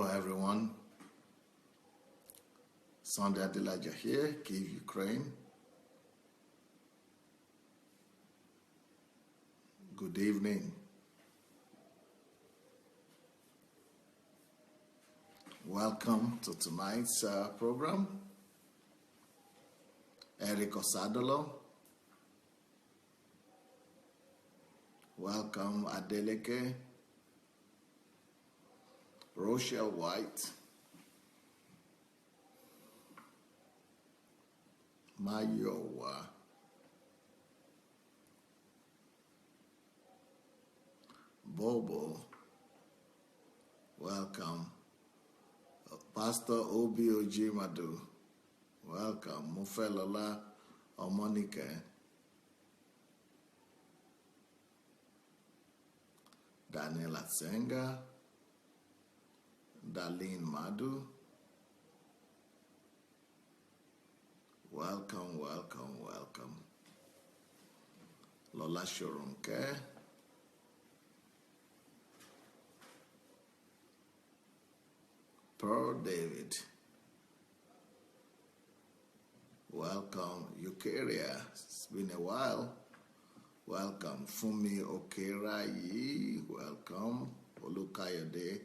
Hello everyone, Sunday Adelaja here, Kiev, Ukraine. Good evening. Welcome to tonight's program. Eric Osadolo. Welcome Adelaja. Rochelle White. Mayowa. Bobo. Welcome. Pastor Obi Ojimadu. Welcome. Mufelola Omonike. Daniel Atsenga. Darlene Madu. Welcome, welcome, welcome. Lola Shorunke. Pearl David. Welcome, Eukaria. It's been a while. Welcome, Fumi Okerayi. Welcome, Olukayode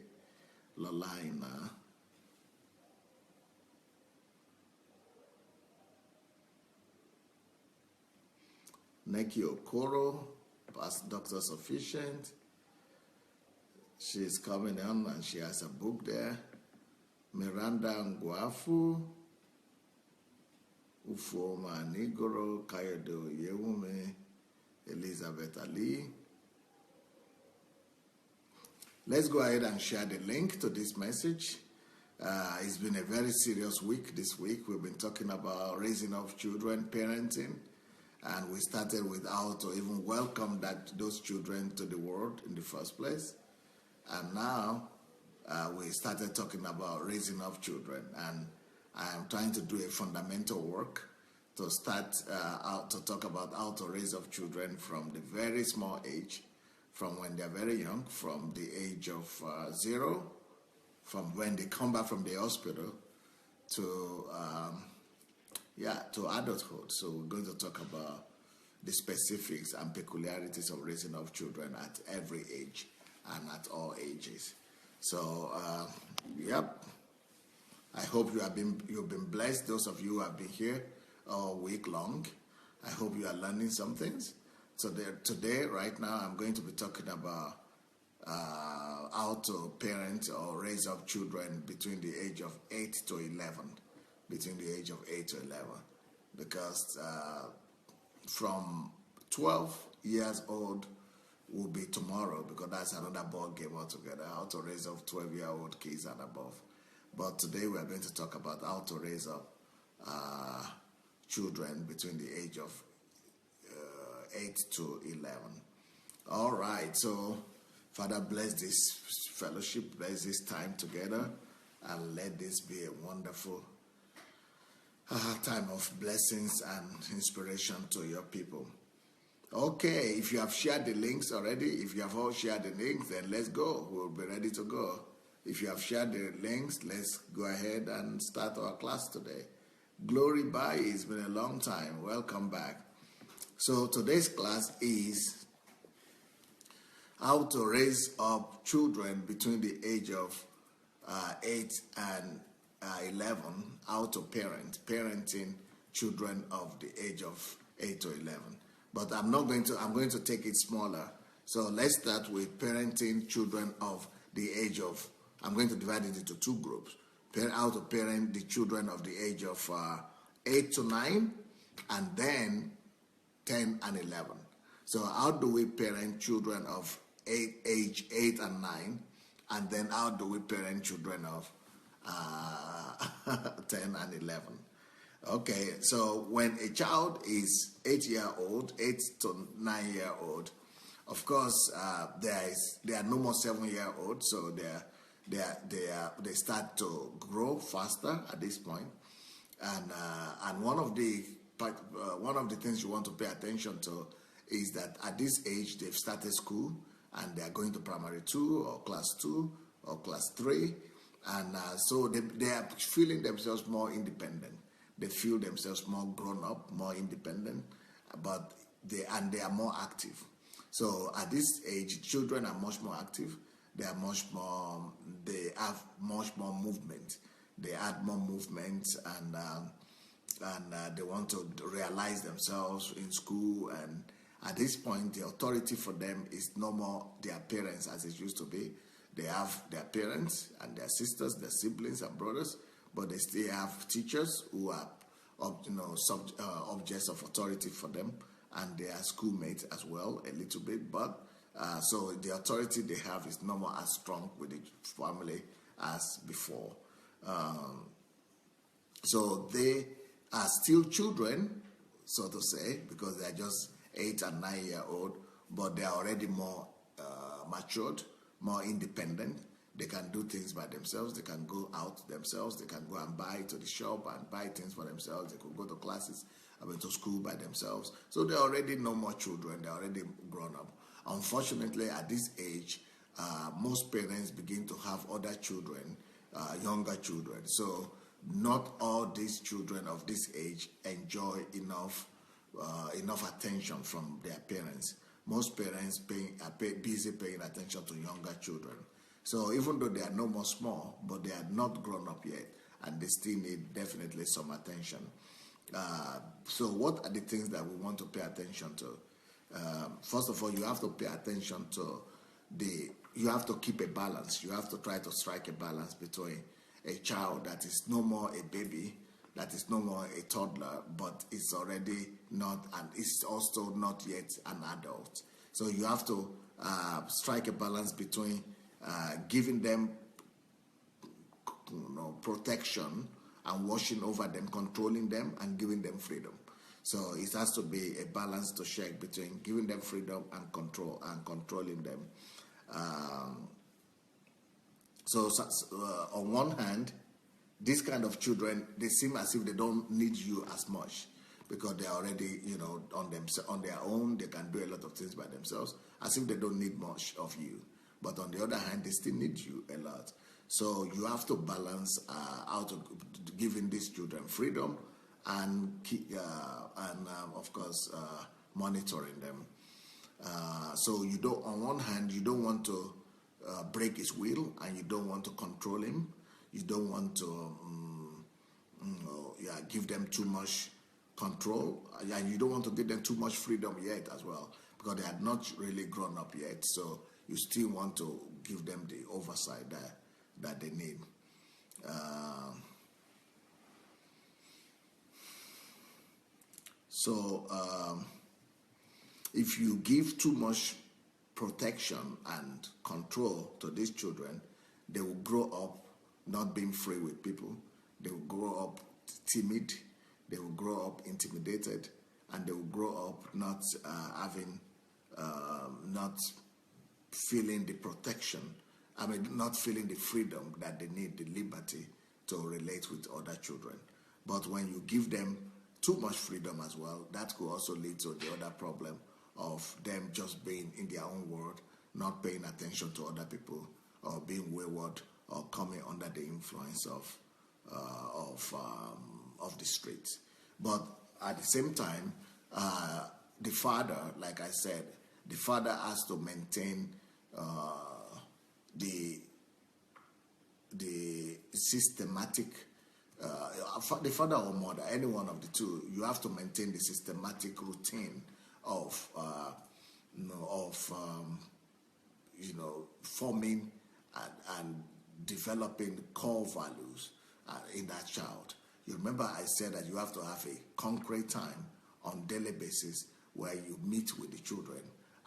Lolaina. Neki Okoro, past Doctor Sufficient. She's coming on and she has a book there. Miranda Ngwafu, Ufoma Nigoro, Kayodo Yewume, Elizabeth Ali. Let's go ahead and share the link to this message. It's been a very serious week this week. We've been talking about raising of children, parenting, and we started with how to even welcome those children to the world in the first place. And now we started talking about raising of children, and I am trying to do a fundamental work to start out to talk about how to raise up children from the very small age, from when they're very young, from the age of 0, from when they come back from the hospital to adulthood. So we're going to talk about the specifics and peculiarities of raising up children at every age and at all ages. So, I hope you've been blessed. Those of you who have been here all week long, I hope you are learning some things. So today, right now, I'm going to be talking about how to parent or raise up children between the age of 8 to 11. Between the age of 8 to 11. Because from 12 years old will be tomorrow, because that's another ball game altogether, how to raise up 12-year-old kids and above. But today we are going to talk about how to raise up children between the age of 8 to 11. All right, so Father, bless this fellowship, bless this time together, and let this be a wonderful time of blessings and inspiration to your people. Okay, if you have shared the links already, if you have all shared the links, then let's go. We'll be ready to go. If you have shared the links, let's go ahead and start our class today. Glory Bai, it's been a long time. Welcome back. So today's class is how to raise up children between the age of 8 and 11, how to parenting children of the age of 8 to 11. But I'm going to take it smaller. So let's start with parenting children of the age of, I'm going to divide it into two groups. How to parent the children of the age of 8 to 9, and then 10 and 11. So how do we parent children of age 8 and 9, and then how do we parent children of 10 and 11? Okay, so when a child is 8 to 9 year old, of course, there are no more 7-year-olds, so they start to grow faster at this point, and one of the things you want to pay attention to is that at this age they've started school and they are going to primary 2 or class 2 or class 3, And so they are feeling themselves more independent. They feel themselves more grown up, more independent, but they are more active. So at this age, children are much more active. They have much more movement. They add more movement, and they want to realize themselves in school. And at this point, the authority for them is no more their parents as it used to be. They have their parents and their sisters, their siblings and brothers, but they still have teachers who are, objects of authority for them, and they are schoolmates as well a little bit. But so the authority they have is no more as strong with the family as before. So they are still children, so to say, because they are just 8 and 9 year old, but they are already more matured, more independent. They can do things by themselves. They can go out themselves. They can go and buy to the shop and buy things for themselves. They could go to classes, to school by themselves. So they're already no more children. They're already grown up. Unfortunately, at this age, most parents begin to have other children, younger children. So not all these children of this age enjoy enough attention from their parents. Most parents are busy paying attention to younger children. So even though they are no more small, but they are not grown up yet, and they still need definitely some attention. So what are the things that we want to pay attention to? First of all, you have to pay attention to you have to keep a balance. You have to try to strike a balance between a child that is no more a baby, that is no more a toddler, but is already not, and is also not yet an adult. So you have to strike a balance between giving them protection and watching over them, controlling them, and giving them freedom. So it has to be a balance to shake between giving them freedom and controlling them. So on one hand, these kind of children, they seem as if they don't need you as much because they're already, on their own. They can do a lot of things by themselves, as if they don't need much of you. But on the other hand, they still need you a lot. So you have to balance out of giving these children freedom and of course, monitoring them. So you don't, on one hand, you don't want to break his will, and you don't want to control him. You don't want to give them too much control, and you don't want to give them too much freedom yet as well, because they are not really grown up yet. So you still want to give them the oversight that they need. If you give too much protection and control to these children, they will grow up not being free with people. They will grow up timid. They will grow up intimidated, and they will grow up not not feeling the protection. Not feeling the freedom that they need, the liberty to relate with other children. But when you give them too much freedom as well, that could also lead to the other problem of them just being in their own world, not paying attention to other people, or being wayward, or coming under the influence of the streets. But at the same time, the father, like I said, the father has to maintain the systematic, the father or mother, any one of the two, you have to maintain the systematic routine of forming and developing core values in that child. You remember I said that you have to have a concrete time on daily basis where you meet with the children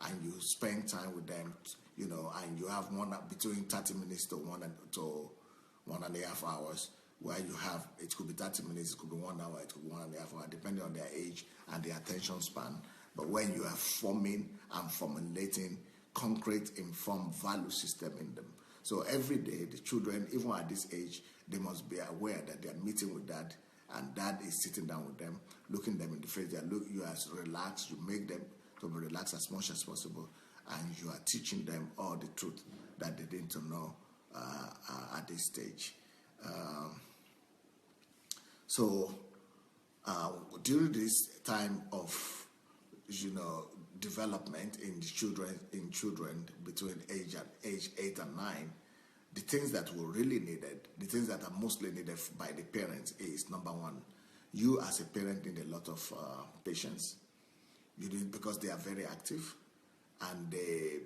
and you spend time with them, and you have between 30 minutes to 1.5 hours, where you have, it could be 30 minutes, it could be 1 hour, it could be 1.5 hours, depending on their age and their attention span. But when you are forming and formulating concrete, informed value system in them. So every day, the children, even at this age, they must be aware that they are meeting with dad, and dad is sitting down with them, looking them in the face. You are relaxed, you make them to be relaxed as much as possible, and you are teaching them all the truth that they need to know at this stage. So during this time of development in children between age 8 and 9, the things that were really needed, the things that are mostly needed by the parents is, number one, you as a parent need a lot of patience. You need, because they are very active, and they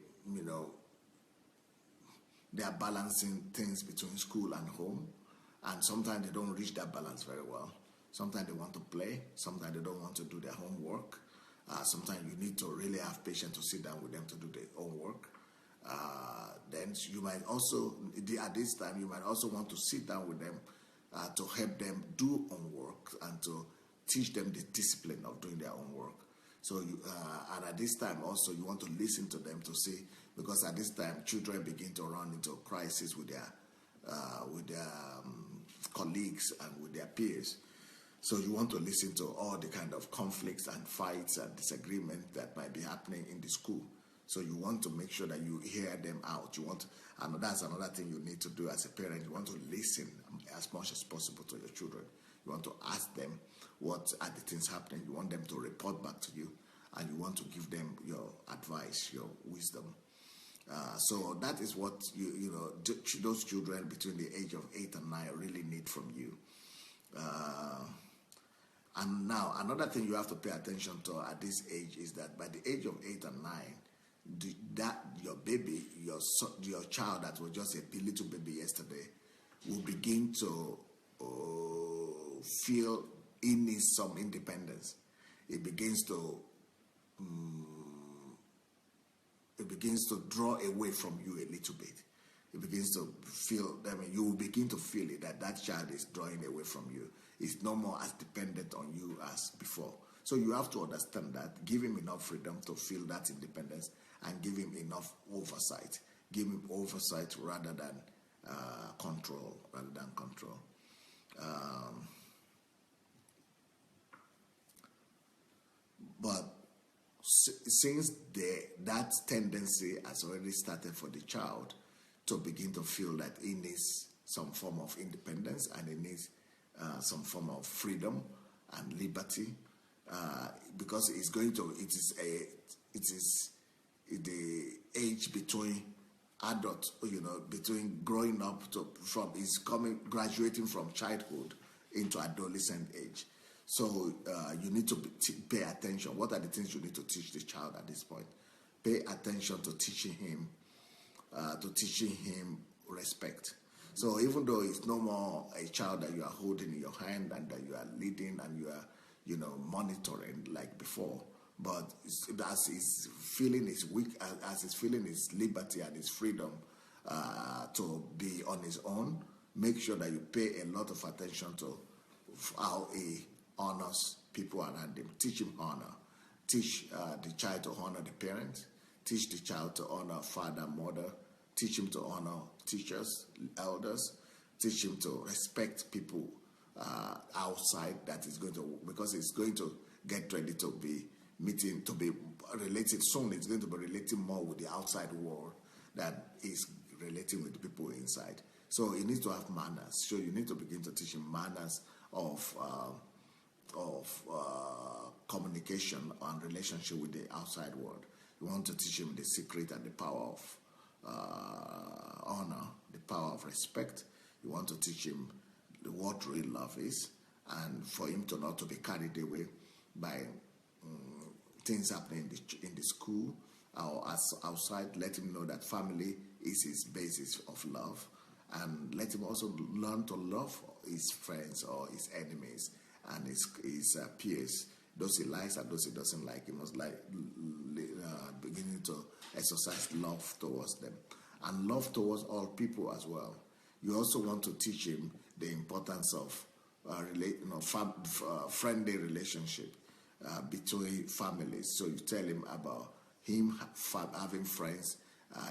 are balancing things between school and home, and sometimes they don't reach that balance very well. Sometimes they want to play, sometimes they don't want to do their homework. Sometimes you need to really have patience to sit down with them to do their homework. Then you might also, at this time, you might also want to sit down with them to help them do homework and to teach them the discipline of doing their own work. So, and at this time also, you want to listen to them to see, because at this time, children begin to run into crisis with their colleagues and with their peers. So you want to listen to all the kind of conflicts and fights and disagreements that might be happening in the school. So you want to make sure that you hear them out. And that's another thing you need to do as a parent. You want to listen as much as possible to your children. You want to ask them what are the things happening. You want them to report back to you, and you want to give them your advice, your wisdom. So that is what those children between the age of 8 and 9 really need from you. And now another thing you have to pay attention to at this age is that by the age of 8 and 9, that your baby, your child that was just a little baby yesterday, will begin to feel he needs some independence. It begins to draw away from you a little bit. It begins to feel, you will begin to feel it, that child is drawing away from you. It's no more as dependent on you as before. So you have to understand that. Give him enough freedom to feel that independence, and give him enough oversight. Give him oversight rather than control. But since that tendency has already started for the child to begin to feel that he needs some form of independence, and he needs some form of freedom and liberty, because it is the age between adult, between growing up graduating from childhood into adolescent age. So you need to pay attention. What are the things you need to teach the child at this point? Pay attention to teaching him respect. So even though it's no more a child that you are holding in your hand and that you are leading and you are, monitoring like before, but as he's feeling his liberty and his freedom to be on his own, make sure that you pay a lot of attention to how he honors people around him. Teach him honor. Teach the child to honor the parents. Teach the child to honor father, mother. Teach him to honor teachers, elders. Teach him to respect people outside because he's going to get ready to be related soon. It's going to be relating more with the outside world than is relating with the people inside. So he needs to have manners. So you need to begin to teach him manners of communication and relationship with the outside world. You want to teach him the secret and the power of honor, the power of respect. You want to teach him what real love is, and for him to not to be carried away by things happening in the school or outside. Let him know that family is his basis of love, and let him also learn to love his friends or his enemies and his peers. Those he likes and those he doesn't like, he must beginning to exercise love towards them, and love towards all people as well. You also want to teach him the importance of friendly relationship between families. So you tell him about him having friends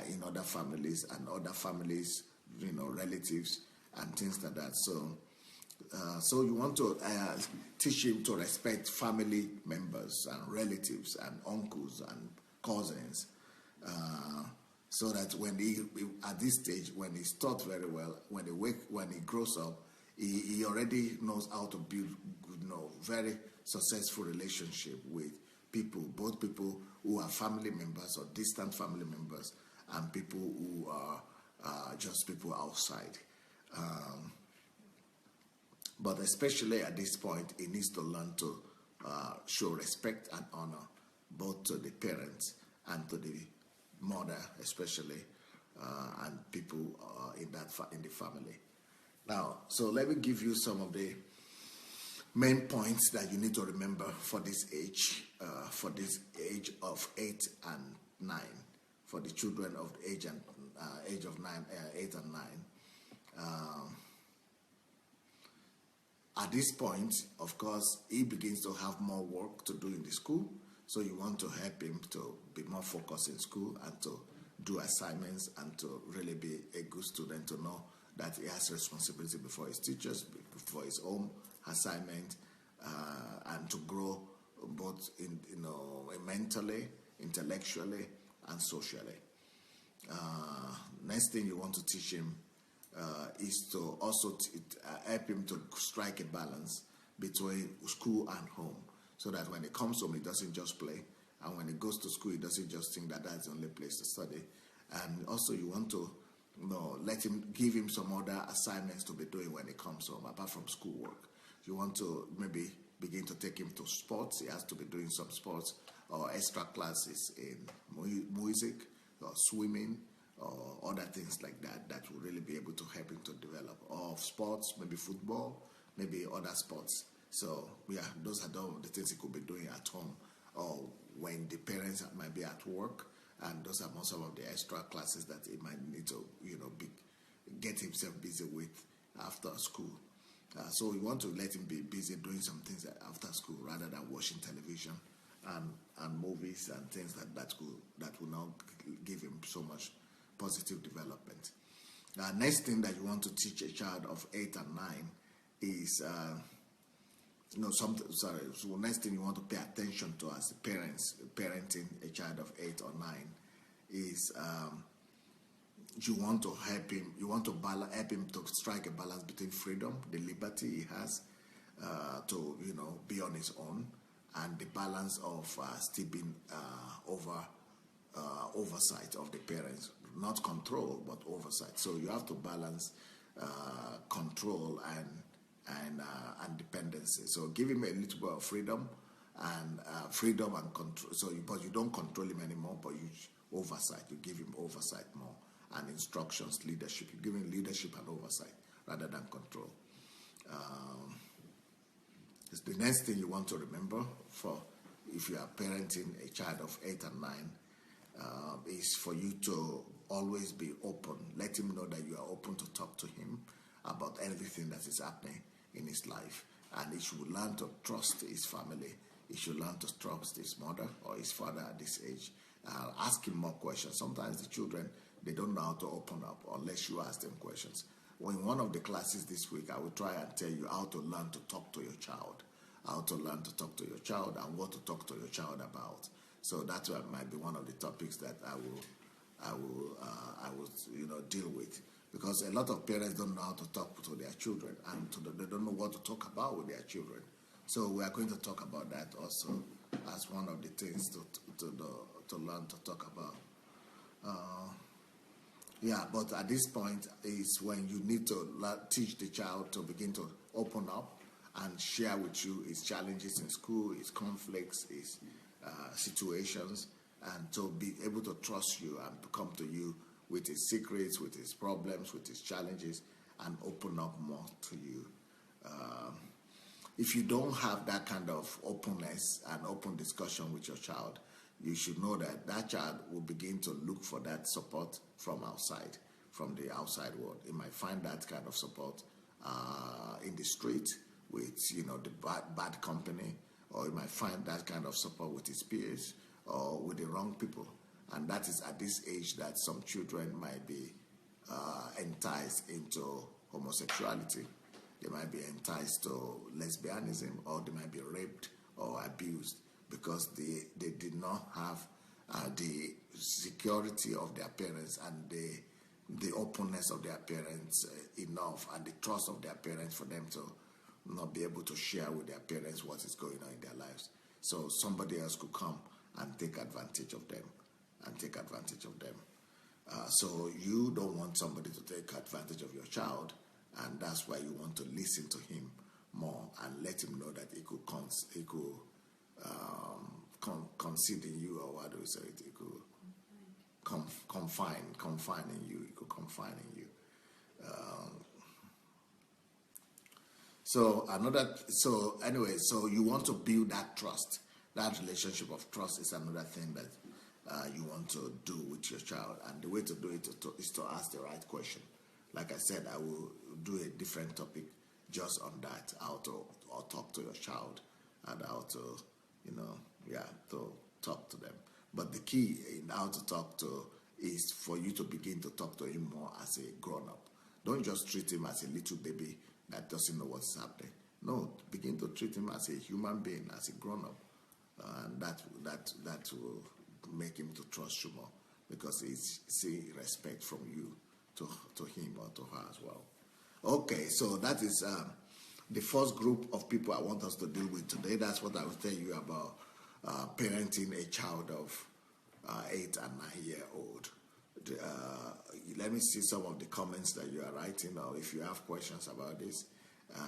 in other families and other families, relatives and things like that. So you want to teach him to respect family members and relatives and uncles and cousins. so that when he at this stage, when he's taught very well, when he grows up, he already knows how to build, very successful relationship with people, both people who are family members or distant family members, and people who are just people outside. But especially at this point, he needs to learn to show respect and honor both to the parents and to the mother, especially, and people in the family. Now, so let me give you some of the main points that you need to remember for this age of 8 and 9, for the children of the age of 8 and 9. At this point, of course, he begins to have more work to do in the school, so you want to help him to be more focused in school and to do assignments and to really be a good student, to know that he has responsibility before his teachers, before his own assignment, and to grow both mentally, intellectually, and socially. Next thing you want to teach him is to also help him to strike a balance between school and home, so that when he comes home, he doesn't just play, and when he goes to school, he doesn't just think that that's the only place to study. And also, you want to give him some other assignments to be doing when he comes home, apart from schoolwork. You want to maybe begin to take him to sports. He has to be doing some sports or extra classes in music or swimming or other things like that will really be able to help him to develop. Or sports, maybe football, maybe other sports. So yeah, those are the things he could be doing at home, or when the parents might be at work, and those are some of the extra classes that he might need to get himself busy with after school. So we want to let him be busy doing some things after school, rather than watching television and movies and things that will not give him so much positive development. Next thing that you want to teach a child of 8 and 9 is So next thing you want to pay attention to as parents parenting a child of 8 or 9 is you want to help him. You want to help him to strike a balance between freedom, the liberty he has to be on his own, and the balance of still being oversight of the parents, not control but oversight. So you have to balance control and dependency. So give him a little bit of freedom and control. So but you don't control him anymore, but you oversight. You give him oversight more, and instructions, leadership. You give him leadership and oversight rather than control. It's the next thing you want to remember for if you are parenting a child of 8 and 9 is for you to always be open. Let him know that you are open to talk to him about everything that is happening in his life, and he should learn to trust his family. He should learn to trust his mother or his father at this age. Ask him more questions. Sometimes the children, they don't know how to open up unless you ask them questions. Well, in one of the classes this week, I will try and tell you how to learn to talk to your child, and what to talk to your child about. So that might be one of the topics that I will deal with, because a lot of parents don't know how to talk to their children, and they don't know what to talk about with their children. So we are going to talk about that also as one of the things to learn to talk about. But at this point is when you need to teach the child to begin to open up and share with you his challenges in school, his conflicts, his situations, and to be able to trust you and come to you with his secrets, with his problems, with his challenges, and open up more to you. If you don't have that kind of openness and open discussion with your child, you should know that child will begin to look for that support from outside, from the outside world. He might find that kind of support in the street with the bad company, or he might find that kind of support with his peers or with the wrong people. And that is at this age that some children might be enticed into homosexuality. They might be enticed to lesbianism, or they might be raped or abused because they did not have the security of their parents and the openness of their parents enough, and the trust of their parents for them to not be able to share with their parents what is going on in their lives. So somebody else could come and take advantage of them so you don't want somebody to take advantage of your child, and that's why you want to listen to him more and let him know that he could concede in you, or what do we say it? He could confine in you. He could confine in you. So you want to build that trust. That relationship of trust is another thing that you want to do with your child, and the way to do it is to ask the right question. Like I said, I will do a different topic just on that, how to talk to your child and how to, to talk to them. But the key in how to talk to is for you to begin to talk to him more as a grown-up. Don't just treat him as a little baby that doesn't know what's happening. No, begin to treat him as a human being, as a grown-up, and that will make him to trust you more, because he's see respect from you to him or to her as well. Okay, so that is the first group of people I want us to deal with today. That's what I will tell you about parenting a child of 8 and 9 year old. Let me see some of the comments that you are writing, or if you have questions about this,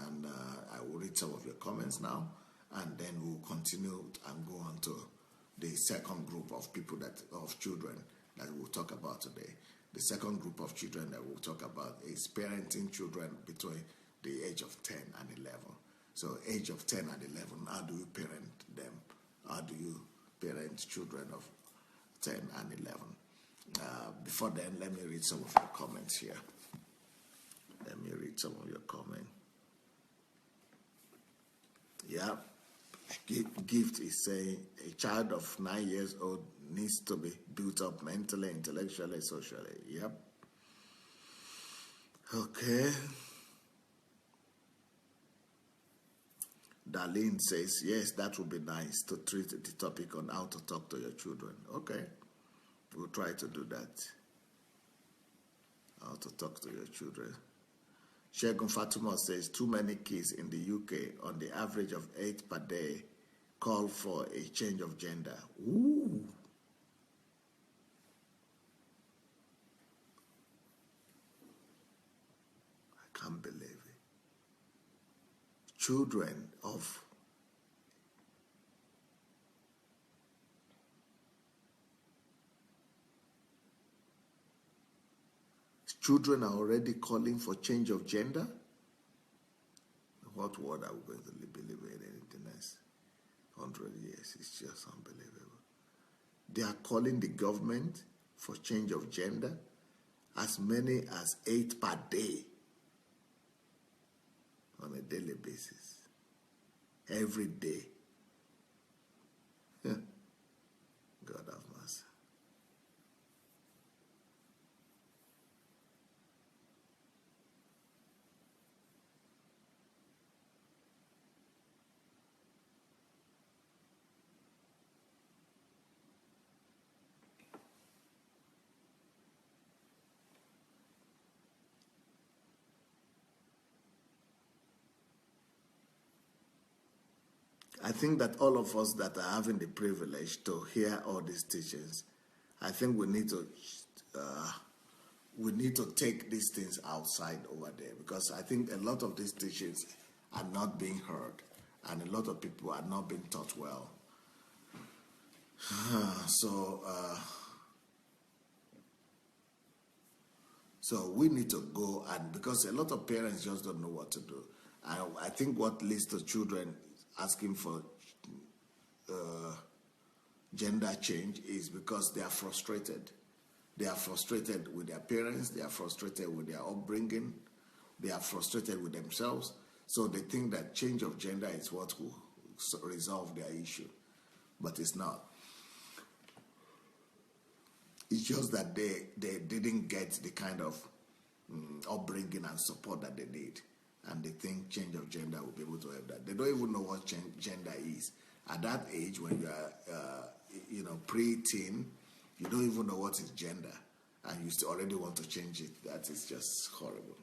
and I will read some of your comments now, and then we'll continue and go on to the second group of children that we'll talk about today. The second group of children that we'll talk about is parenting children between the age of 10 and 11. So age of 10 and 11, how do you parent them? How do you parent children of 10 and 11? Before then, let me read some of your comments here. Yeah. Gift is saying a child of 9 years old needs to be built up mentally, intellectually, socially. Yep. Okay. Darlene says, yes, that would be nice to treat the topic on how to talk to your children. Okay. We'll try to do that. How to talk to your children. Shegun Fatima says, too many kids in the UK, on the average of 8 per day, call for a change of gender. Ooh. I can't believe it. Children are already calling for change of gender. What word are we going to be living in the next 100 years? It's just unbelievable. They are calling the government for change of gender, as many as 8 per day, on a daily basis, every day. God have mercy. I think that all of us that are having the privilege to hear all these teachings, I think we need to take these things outside over there, because I think a lot of these teachings are not being heard, and a lot of people are not being taught well. So we need to go, and because a lot of parents just don't know what to do. I think what leads to children asking for gender change is because they are frustrated. They are frustrated with their parents, they are frustrated with their upbringing, they are frustrated with themselves. So they think that change of gender is what will resolve their issue. But it's not. It's just that they didn't get the kind of upbringing and support that they need. And they think change of gender will be able to help that. They don't even know what gender is. At that age, when you are, pre-teen, you don't even know what is gender, and you still already want to change it. That is just horrible.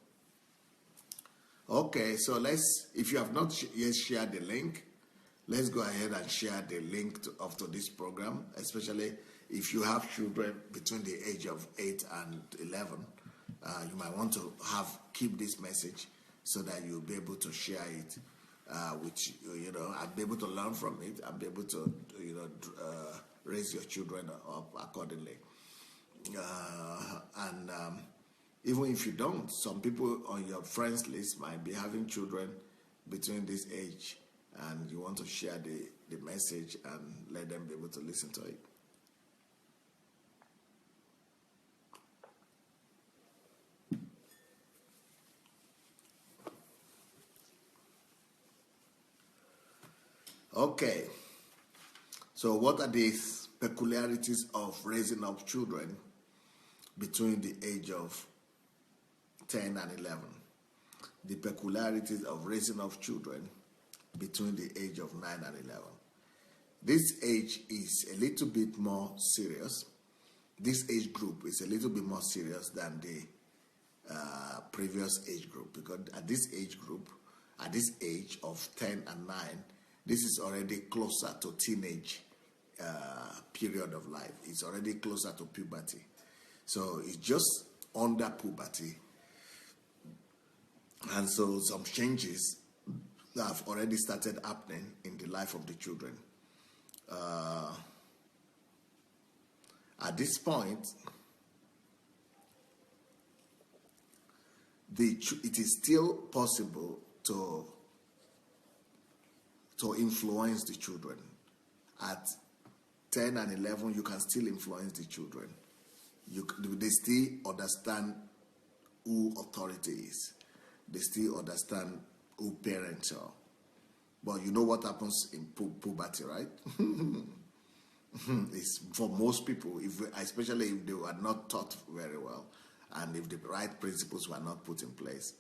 Okay, so if you have not yet shared the link, let's go ahead and share the link to this program, especially if you have children between the age of 8 and 11. You might want to keep this message so that you'll be able to share it, which, and be able to learn from it and be able to, raise your children up accordingly. Even if you don't, some people on your friends list might be having children between this age, and you want to share the message and let them be able to listen to it. Okay, so what are these peculiarities of raising up children between the age of 10 and 11? The peculiarities of raising up children between the age of 9 and 11. This age is a little bit more serious. This age group is a little bit more serious than the previous age group, because at this age of 10 and 9, this is already closer to teenage period of life. It's already closer to puberty. So it's just under puberty. And so some changes have already started happening in the life of the children. At this point, it is still possible to influence the children. At 10 and 11, you can still influence the children. They still understand who authority is. They still understand who parents are. But you know what happens in puberty, right? It's for most people, especially if they were not taught very well, and if the right principles were not put in place,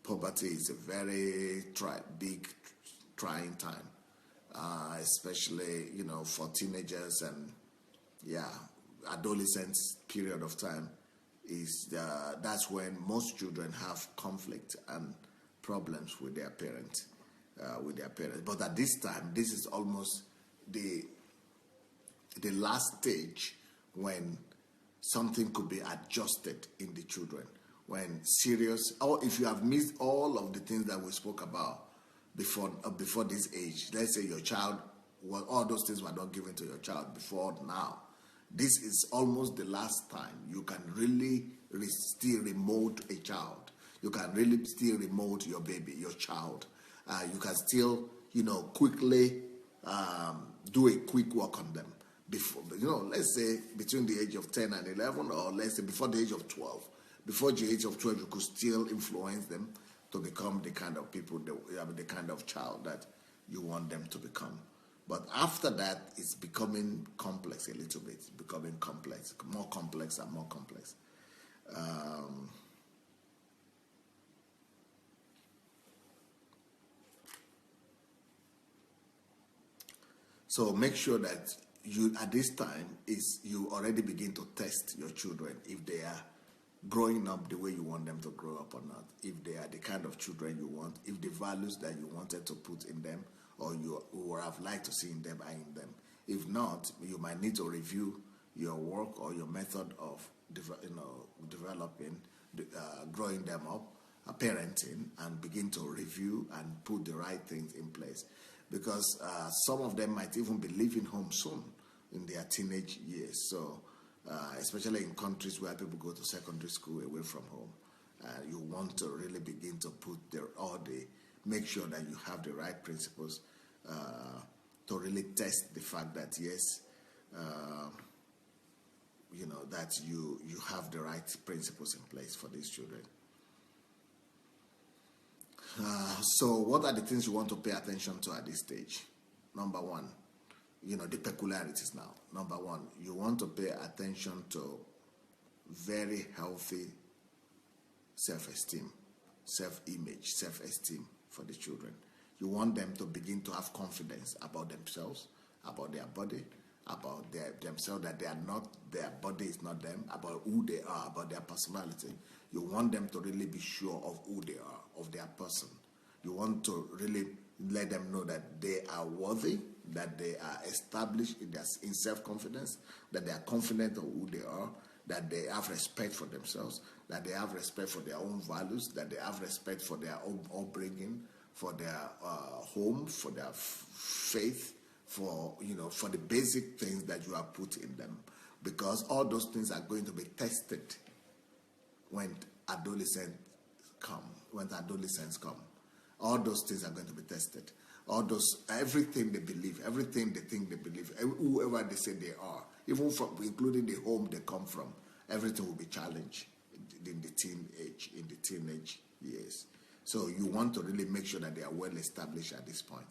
puberty is a very trying time, especially for teenagers and adolescents. Period of time is that's when most children have conflict and problems with their parents. But at this time, this is almost the last stage when something could be adjusted in the children. When or if you have missed all of the things that we spoke about before this age, let's say your child, all those things were not given to your child before now, this is almost the last time you can really still remote a child. You can really still remote your baby, your child. You can still, quickly do a quick work on them. Before, let's say between the age of 10 and 11, or let's say before the age of 12. Before the age of 12, you could still influence them to become the kind of people, the kind of child that you want them to become. But after that, it's becoming complex a little bit. It's becoming complex, more complex and more complex. So make sure that at this time, you already begin to test your children if they are growing up the way you want them to grow up or not, if they are the kind of children you want, if the values that you wanted to put in them or you would have liked to see in them are in them. If not, you might need to review your work or your method of developing, growing them up, parenting, and begin to review and put the right things in place. Because some of them might even be leaving home soon in their teenage years. So, especially in countries where people go to secondary school away from home, you want to really begin to put make sure that you have the right principles to really test the fact that yes, that you have the right principles in place for these children. So what are the things you want to pay attention to at this stage? Number one, the peculiarities now. Number one, you want to pay attention to very healthy self-esteem, self-image, self-esteem for the children. You want them to begin to have confidence about themselves, about their body, about themselves, that they are not, their body is not them, about who they are, about their personality. You want them to really be sure of who they are, of their person. You want to really let them know that they are worthy, that they are established in self-confidence, that they are confident of who they are, that they have respect for themselves, that they have respect for their own values, that they have respect for their own upbringing, for their home, for their faith, for for the basic things that you have put in them, because all those things are going to be tested when adolescents come. All those things are going to be tested. Everything they believe, everything they think they believe, whoever they say they are, even including the home they come from, everything will be challenged in the teenage years. So you want to really make sure that they are well established at this point.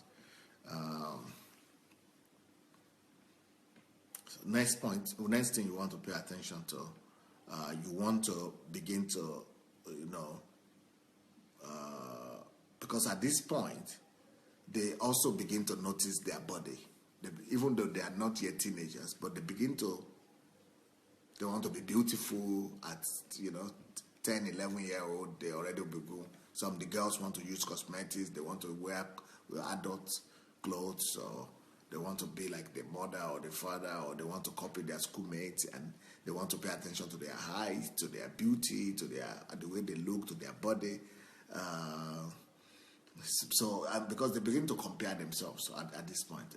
So next thing you want to pay attention to, you want to begin to, because at this point, they also begin to notice their body. Even though they are not yet teenagers, but they want to be beautiful at, 10, 11-year-old, they already begin. Some of the girls want to use cosmetics, they want to wear adult clothes, or they want to be like the mother or the father, or they want to copy their schoolmates, and they want to pay attention to their height, to their beauty, to the way they look, to their body. Because they begin to compare themselves at this point.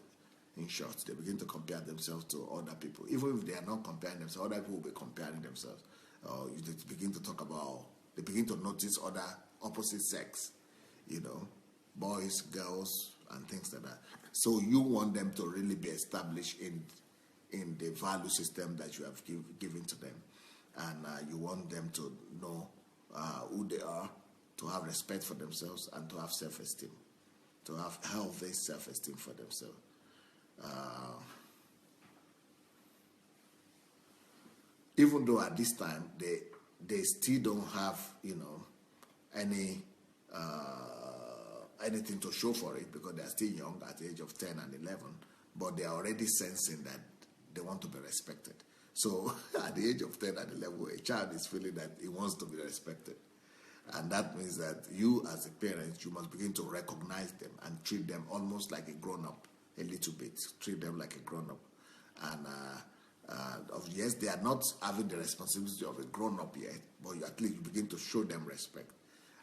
In short, they begin to compare themselves to other people. Even if they are not comparing themselves, other people will be comparing themselves. They begin to notice other opposite sex, boys, girls, and things like that. So you want them to really be established in the value system that you have given to them. And you want them to know who they are, to have respect for themselves, and to have self-esteem, to have healthy self-esteem for themselves. Even though at this time they still don't have anything to show for it, because they are still young at the age of 10 and 11, but they are already sensing that they want to be respected. So at the age of 10 and 11, a child is feeling that he wants to be respected. And that means that you, as a parent, you must begin to recognize them and treat them almost like a grown-up, a little bit. Treat them like a grown-up. And yes, they are not having the responsibility of a grown-up yet, but at least you begin to show them respect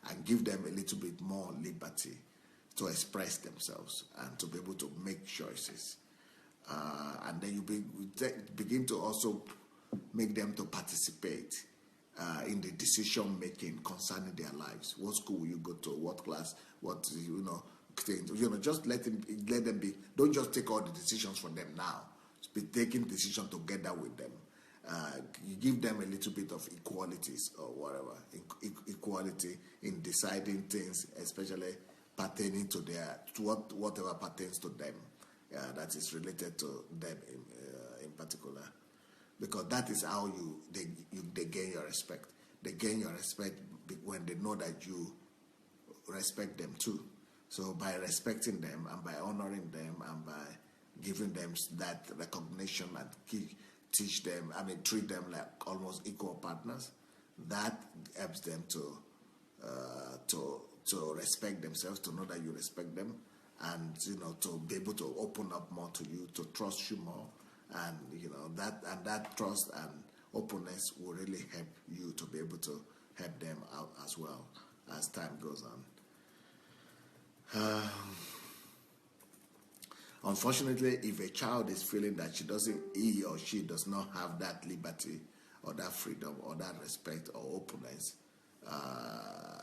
and give them a little bit more liberty to express themselves and to be able to make choices. And then you begin to also make them to participate in the decision making concerning their lives. What school will you go to? What class? What things? Just let them be. Don't just take all the decisions for them now. Be taking decisions together with them. You give them a little bit of equalities or whatever, equality in deciding things, especially pertaining to whatever pertains to them, that is related to them in particular. Because that is how they gain your respect. They gain your respect when they know that you respect them too. So by respecting them and by honoring them and by giving them that recognition and treat them like almost equal partners, that helps them to respect themselves, to know that you respect them, and to be able to open up more to you, to trust you more. And that trust and openness will really help you to be able to help them out as well as time goes on. Unfortunately, if a child is feeling that he or she does not have that liberty or that freedom or that respect or openness,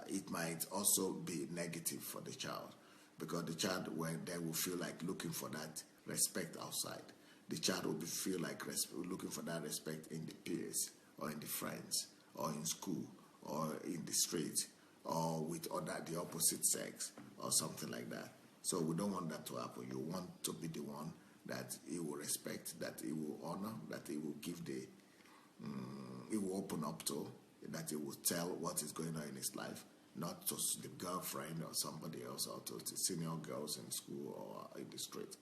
it might also be negative for the child, because the child will feel like looking for that respect outside. The child will feel like looking for that respect in the peers or in the friends or in school or in the street or with the opposite sex or something like that. So we don't want that to happen. You want to be the one that he will respect, that he will honor, that he will give he will open up to, that he will tell what is going on in his life, not to the girlfriend or somebody else, or to the senior girls in school or in the street.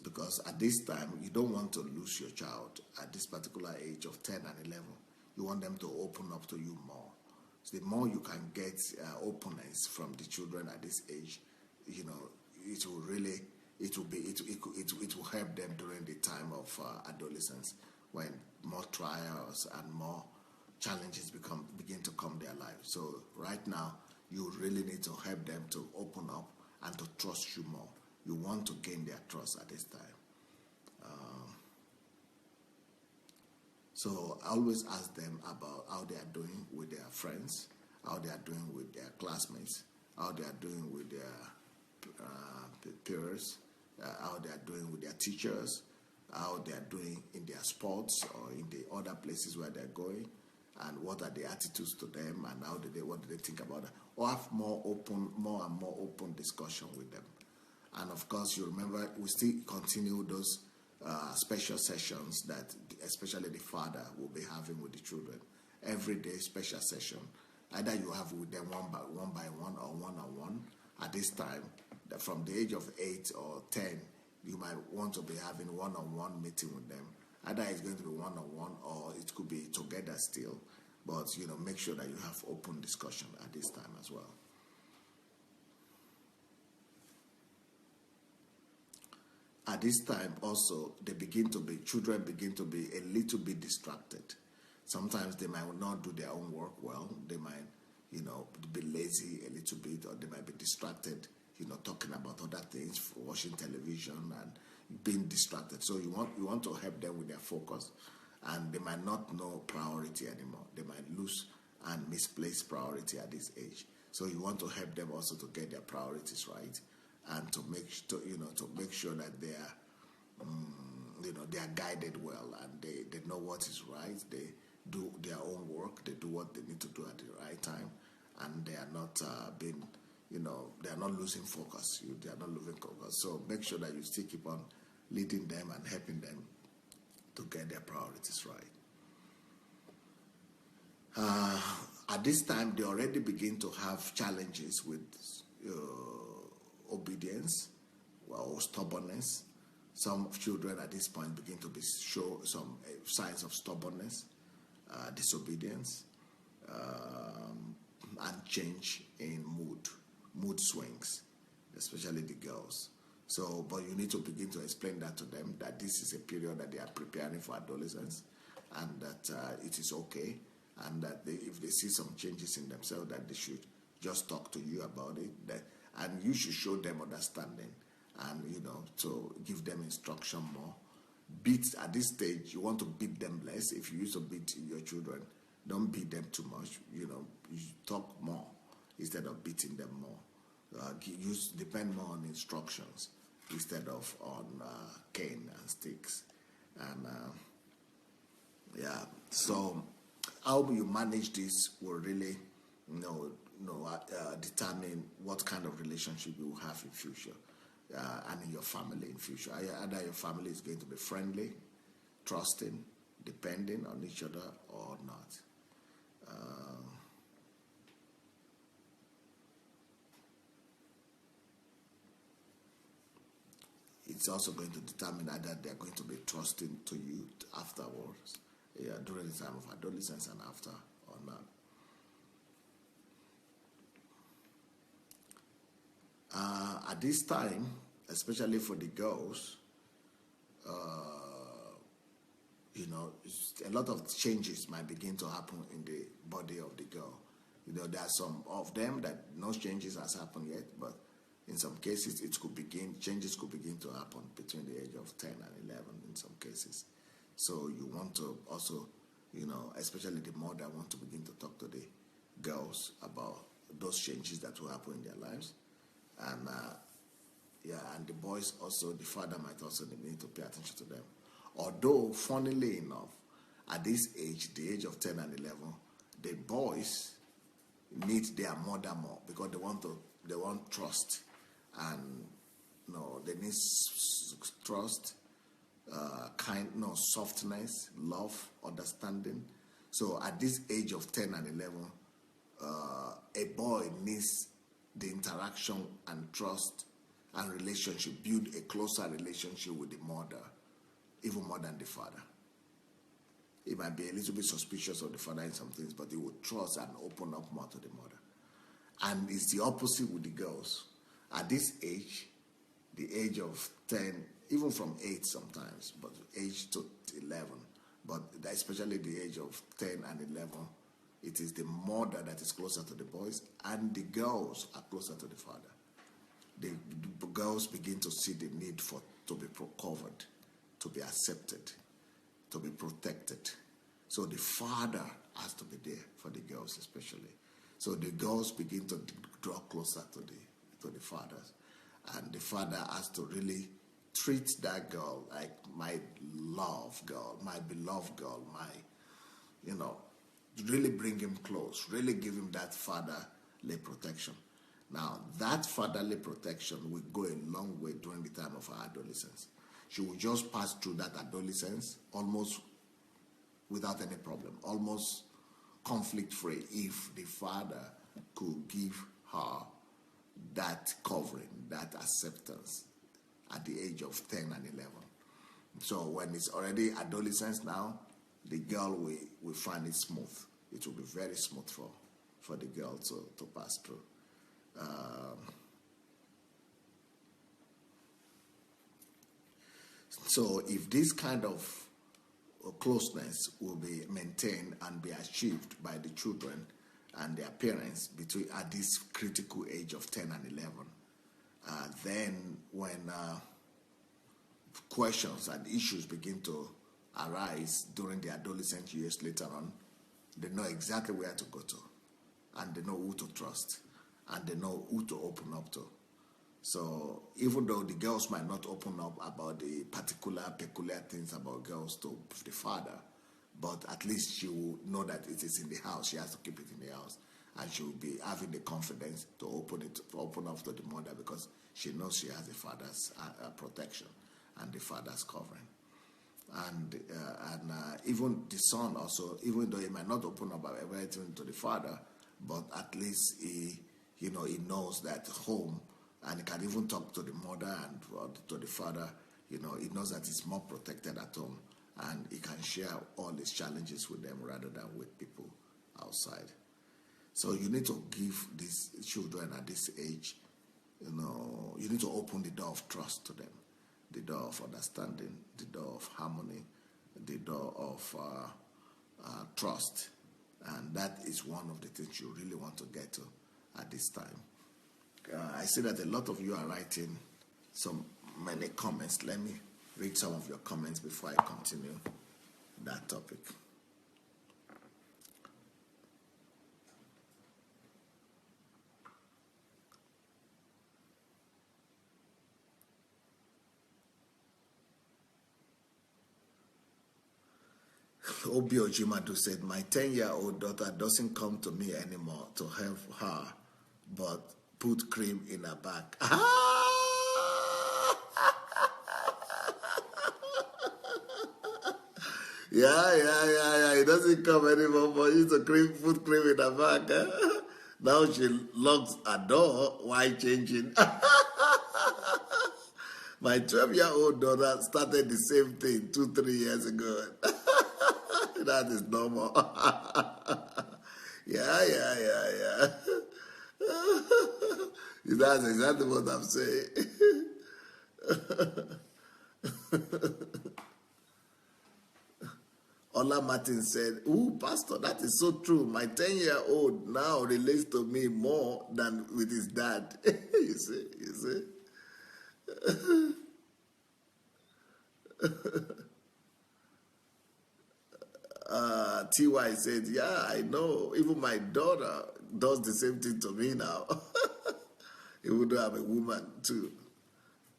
Because at this time, you don't want to lose your child at this particular age of 10 and 11. You want them to open up to you more. So the more you can get openness from the children at this age, you know, it will really, it will help them during the time of adolescence, when more trials and more challenges begin to come their life. So right now, you really need to help them to open up and to trust you more. You want to gain their trust at this time. So I always ask them about how they are doing with their friends, how they are doing with their classmates, how they are doing with their peers, how they are doing with their teachers, how they are doing in their sports or in the other places where they're going, and what are the attitudes to them, and what do they think about that, or have more and more open discussion with them. And of course, you remember, we still continue those special sessions that especially the father will be having with the children. Every day special session. Either you have with them one by one or one-on-one. At this time, that from the age of 8 or 10, you might want to be having one-on-one meeting with them. Either it's going to be one-on-one or it could be together still. But, you know, make sure that you have open discussion at this time as well. At this time also, children begin to be a little bit distracted. Sometimes they might not do their own work well. They might, you know, be lazy a little bit, or they might be distracted, you know, talking about other things, watching television and being distracted. So you want to help them with their focus, and they might not know priority anymore. They might lose and misplace priority at this age. So you want to help them also to get their priorities right, and to make sure that they are, they are guided well, and they know what is right. They do their own work. They do what they need to do at the right time, and they are not they are not losing focus. They are not losing focus. So make sure that you still keep on leading them and helping them to get their priorities right. At this time, they already begin to have challenges with obedience or stubbornness. Some children at this point begin to show some signs of stubbornness, disobedience, and change in mood swings, especially the girls. So, but you need to begin to explain that to them, that this is a period that they are preparing for adolescence, and that it is okay, and that if they see some changes in themselves, that they should just talk to you about it, and you should show them understanding, and to give them instruction more. Beat at this stage, you want to beat them less. If you used to beat your children, don't beat them too much. You talk more instead of beating them more. Depend more on instructions instead of on cane and sticks. And so how you manage this will really determine what kind of relationship you will have in future, and in your family in future. Either your family is going to be friendly, trusting, depending on each other, or not. It's also going to determine either they're going to be trusting to you afterwards, during the time of adolescence and after, or not. At this time, especially for the girls, a lot of changes might begin to happen in the body of the girl. There are some of them that no changes has happened yet, but in some cases changes could begin to happen between the age of 10 and 11 in some cases. So you want to also, especially the mother, want to begin to talk to the girls about those changes that will happen in their lives. And and the boys also, the father might also need to pay attention to them. Although, funnily enough, at this age, the age of 10 and 11, the boys need their mother more, because they want trust, and they need trust, softness, love, understanding, So at this age of 10 and 11, a boy needs the interaction and trust and relationship, build a closer relationship with the mother, even more than the father. He might be a little bit suspicious of the father in some things, but he will trust and open up more to the mother. And it's the opposite with the girls. At this age, the age of 10, even from 8 sometimes, but age to 11, but especially the age of 10 and 11, it is the mother that is closer to the boys, and the girls are closer to the father. The girls begin to see the need to be covered, to be accepted, to be protected. So the father has to be there for the girls especially. So the girls begin to draw closer to the fathers. And the father has to really treat that girl like my love girl, my beloved girl, really bring him close, really give him that fatherly protection. Now, that fatherly protection will go a long way during the time of her adolescence. She will just pass through that adolescence almost without any problem, almost conflict-free, if the father could give her that covering, that acceptance at the age of 10 and 11. So when it's already adolescence now, the girl will find it smooth. It will be very smooth for the girl to pass through. So if this kind of closeness will be maintained and be achieved by the children and their parents at this critical age of 10 and 11, then when questions and issues begin to arise during the adolescent years later on, they know exactly where to go to, and they know who to trust, and they know who to open up to. So even though the girls might not open up about the peculiar things about girls to the father, but at least she will know that it is in the house. She has to keep it in the house, and she will be having the confidence to open up to the mother, because she knows she has the father's protection and the father's covering. And even the son also, even though he might not open up about everything to the father, but at least he knows that home, and he can even talk to the mother and to the father. He knows that he's more protected at home, and he can share all his challenges with them rather than with people outside. So you need to give these children at this age, you need to open the door of trust to them, the door of understanding, the door of harmony, the door of trust. And that is one of the things you really want to get to at this time. I see that a lot of you are writing many comments. Let me read some of your comments before I continue that topic. Obi Ojimadu said, my 10-year-old daughter doesn't come to me anymore to help her, but put cream in her back. Yeah. It doesn't come anymore for you to put cream in her back. Now she locks her door while changing. My 12-year-old daughter started the same thing 2-3 years ago. That is normal. Yeah. That's exactly what I'm saying. Ola Martin said, ooh, Pastor, that is so true. My 10-year-old now relates to me more than with his dad. You see? TY said, yeah, I know. Even my daughter does the same thing to me now. Even though I'm a woman too.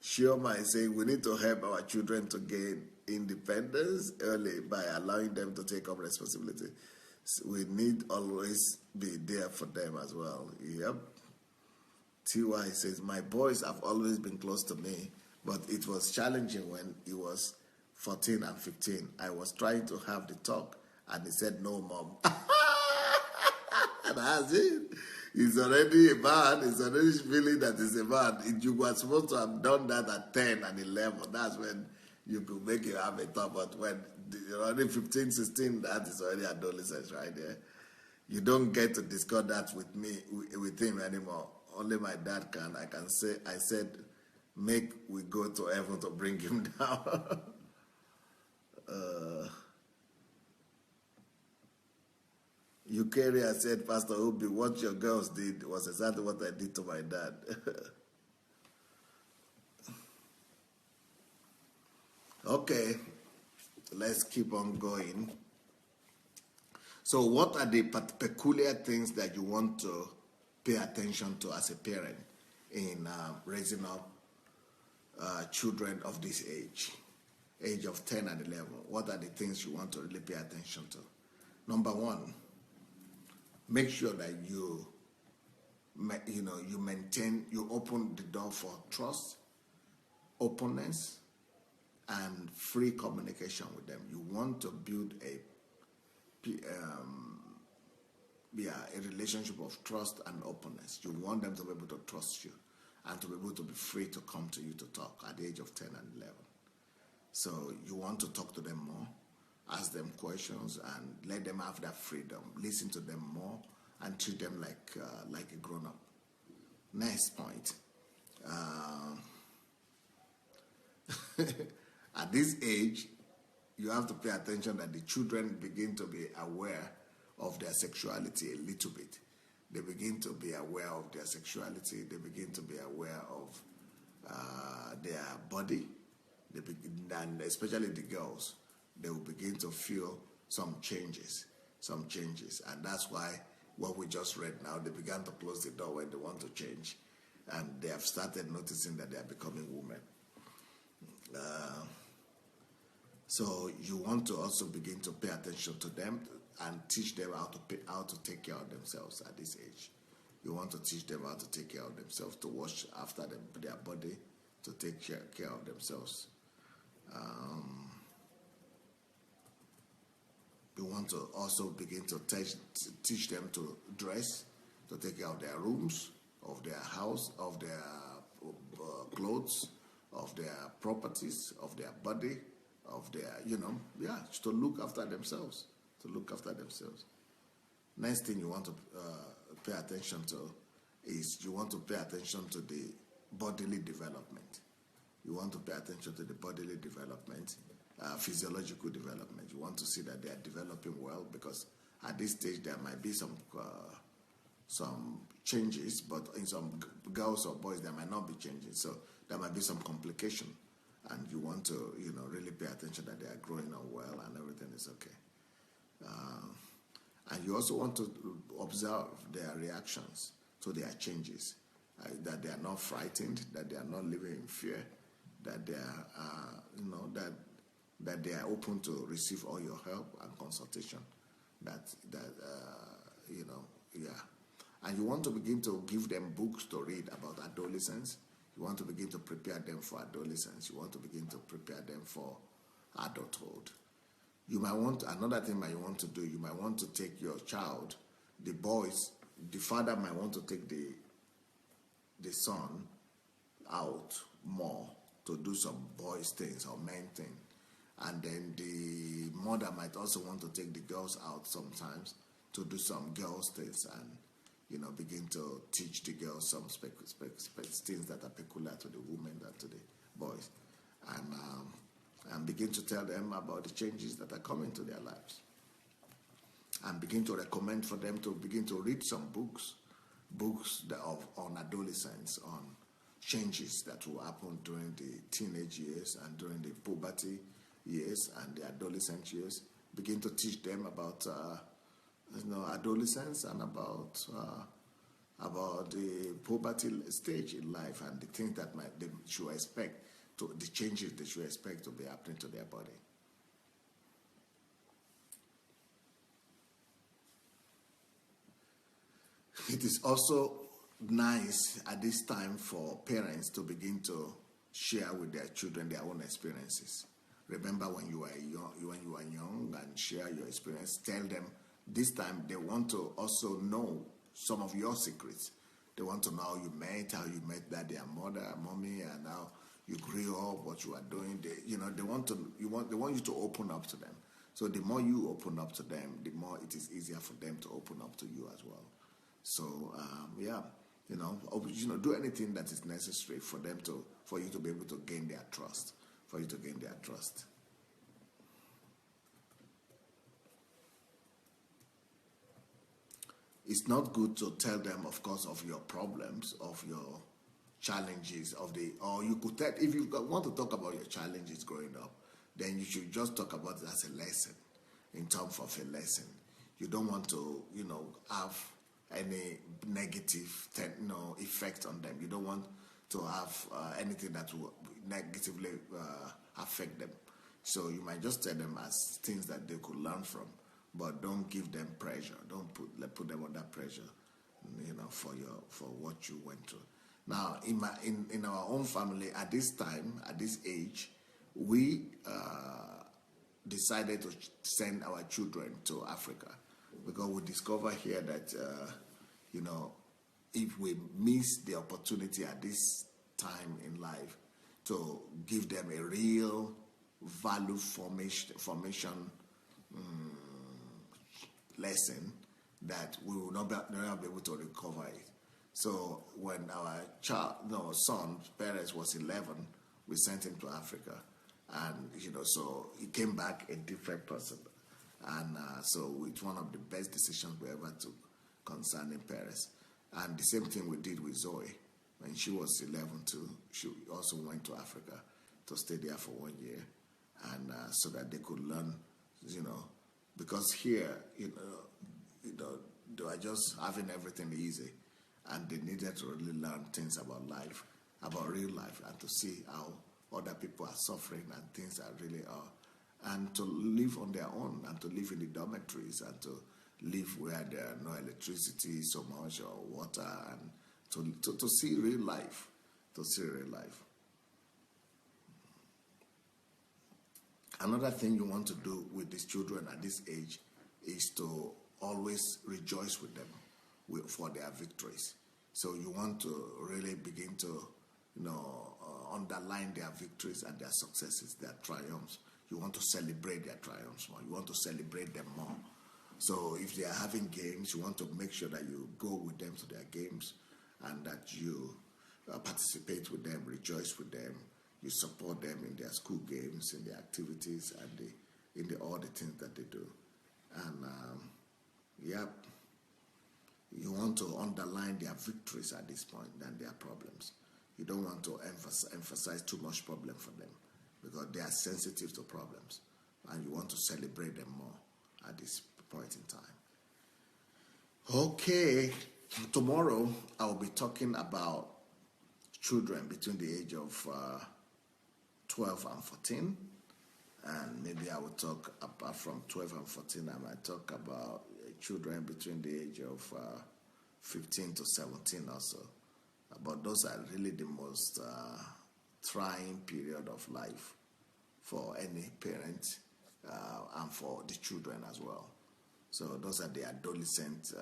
Shioma is saying we need to help our children to gain independence early by allowing them to take up responsibility. So we need always be there for them as well. Yep. TY says, my boys have always been close to me, but it was challenging when he was 14 and 15. I was trying to have the talk, And he said, no, mom. That's it. He's already a man. He's already feeling that he's a man. You were supposed to have done that at 10 and 11. That's when you could make it have a thought. But when you're already 15, 16, that is already adolescence right there. You don't get to discuss that with me, with him anymore. Only my dad can. I can say, I said, make we go to heaven to bring him down. Eukarya said, Pastor Obi, what your girls did was exactly what I did to my dad. Okay, let's keep on going. So what are the peculiar things that you want to pay attention to as a parent in raising up children of this age of 10 and 11? What are the things you want to really pay attention to? Number one, make sure that you open the door for trust, openness, and free communication with them. You want to build a relationship of trust and openness. You want them to be able to trust you and to be able to be free to come to you to talk at the age of 10 and 11. So you want to talk to them more, ask them questions, and let them have that freedom. Listen to them more and treat them like a grown-up. Next point. At this age, you have to pay attention that the children begin to be aware of their sexuality a little bit. They begin to be aware of their sexuality. They begin to be aware of their body. And especially the girls, they will begin to feel some changes. And that's why what we just read now, they began to close the door when they want to change. And they have started noticing that they are becoming women. So you want to also begin to pay attention to them and teach them how to take care of themselves at this age. You want to teach them how to take care of themselves, to wash after their body, to take care of themselves. You want to also begin to teach them to dress, to take care of their rooms, of their house, of their clothes, of their properties, of their body, of their, to look after themselves. Next thing you want to pay attention to is you want to pay attention to the bodily development. You want to pay attention to the bodily development, physiological development. You want to see that they are developing well, because at this stage there might be some changes, but in some girls or boys there might not be changes. So there might be some complication, and you want to really pay attention that they are growing up well and everything is okay. And you also want to observe their reactions to their changes, that they are not frightened, that they are not living in fear, that they are, that they are open to receive all your help and consultation. And you want to begin to give them books to read about adolescence. You want to begin to prepare them for adolescence. You want to begin to prepare them for adulthood. You might want, another thing that you want to do, you might want to take your child, the boys, the father might want to take the son out more to do some boys things or men things. And then the mother might also want to take the girls out sometimes to do some girls things and, begin to teach the girls some things that are peculiar to the women and to the boys. And begin to tell them about the changes that are coming to their lives. And begin to recommend for them to begin to read some books on adolescence, on changes that will happen during the teenage years and during the puberty years and the adolescent years. Begin to teach them about adolescence and about the puberty stage in life and the things that they should expect, the changes they should expect to be happening to their body. It is also nice at this time for parents to begin to share with their children their own experiences. Remember when you were young, and share your experience. Tell them this time they want to also know some of your secrets. They want to know how you met daddy and mother, and mommy, and how you grew up, what you are doing. They want you to open up to them. So the more you open up to them, the more it is easier for them to open up to you as well. So do anything that is necessary for you to be able to gain their trust, for you to gain their trust. It's not good to tell them, of course, of your problems, of your challenges, or you could tell, if you want to talk about your challenges growing up, then you should just talk about it as a lesson, in terms of a lesson. You don't want to, have any negative, effect on them. You don't want to have anything that will negatively affect them. So you might just tell them as things that they could learn from, but don't give them pressure. Don't put them under pressure, for what you went through. Now, in our own family, at this time, at this age, we decided to send our children to Africa, because we discover here that if we miss the opportunity at this time in life to give them a real value formation lesson, that we will not be able to recover it. So when our son's parents was 11, we sent him to Africa, and so he came back a different person, and so it's one of the best decisions we ever took concerning parents. And the same thing we did with Zoe when she was 11 too. She also went to Africa to stay there for 1 year, and so that they could learn, because here, they are just having everything easy, and they needed to really learn things about life, about real life, and to see how other people are suffering and things that really are, and to live on their own, and to live in the dormitories, and to live where there are no electricity so much or water, and to see real life, Another thing you want to do with these children at this age is to always rejoice with them for their victories. So you want to really begin to, underline their victories and their successes, their triumphs. You want to celebrate their triumphs more. You want to celebrate them more. So if they are having games, you want to make sure that you go with them to their games, and that you participate with them, rejoice with them. You support them in their school games, in their activities, and in all the things that they do. And you want to underline their victories at this point than their problems. You don't want to emphasize too much problem for them, because they are sensitive to problems, and you want to celebrate them more at this point in time. Okay, tomorrow I will be talking about children between the age of 12 and 14, and maybe I will talk apart from 12 and 14, I might talk about children between the age of 15 to 17 also. But those are really the most trying period of life for any parent, and for the children as well. So those are the adolescent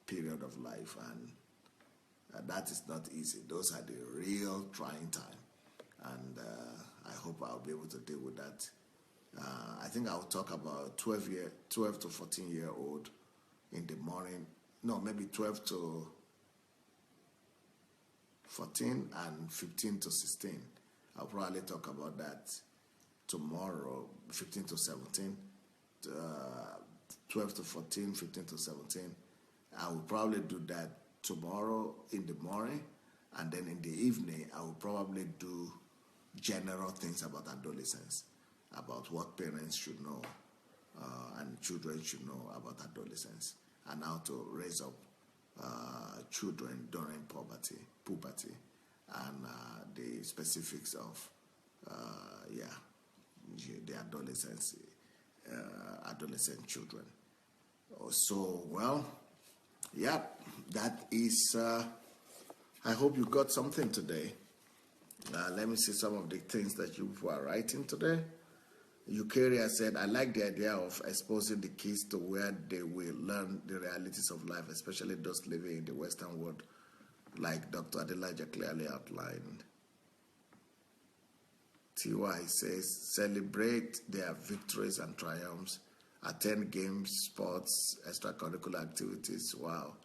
period of life, and that is not easy. Those are the real trying time, and I hope I'll be able to deal with that. I think I'll talk about 12 to 14-year-old in the morning. No, maybe 12 to 14 and 15 to 16. I'll probably talk about that tomorrow, 15 to 17, 12 to 14, 15 to 17. I will probably do that tomorrow in the morning, and then in the evening, I will probably do general things about adolescence, about what parents should know and children should know about adolescence, and how to raise up children during puberty, and the specifics of the adolescent children. So, that is. I hope you got something today. Let me see some of the things that you are writing today. Eukarya said, I like the idea of exposing the kids to where they will learn the realities of life, especially those living in the Western world, like Dr. Adelaja clearly outlined. TY says, celebrate their victories and triumphs, attend games, sports, extracurricular activities. Wow,